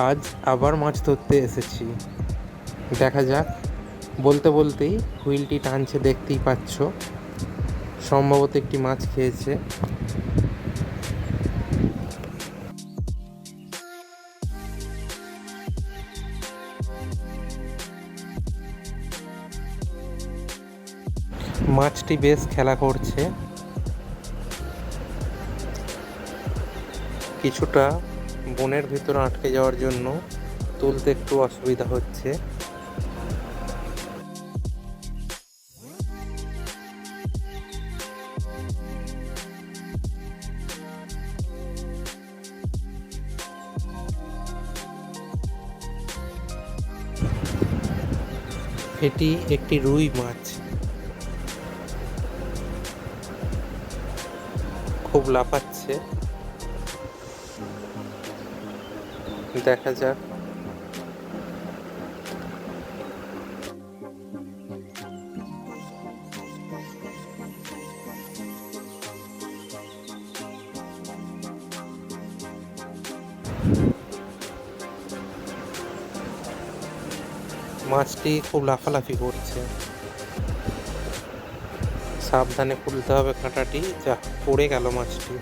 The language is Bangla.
আজ আবার মাছ ধরতে এসেছি, দেখা যাক। বলতে বলতেই হুইলটি টানছে, দেখতেই পাচ্ছ। সম্ভবত একটি মাছ খেয়েছে। মাছটি বেশ খেলা করছে, কিছুটা বনের ভিতরে আটকে যাওয়ার জন্য তুলতে একটু অসুবিধা হচ্ছে। এটি একটি রুই মাছ, খুব লাফাচ্ছে। দেখা যাক। মাছটি খুব লাফালাফি করছে, সাবধানে খুলতে হবে কাঁটাটি। যা, পড়ে গেল মাছটি।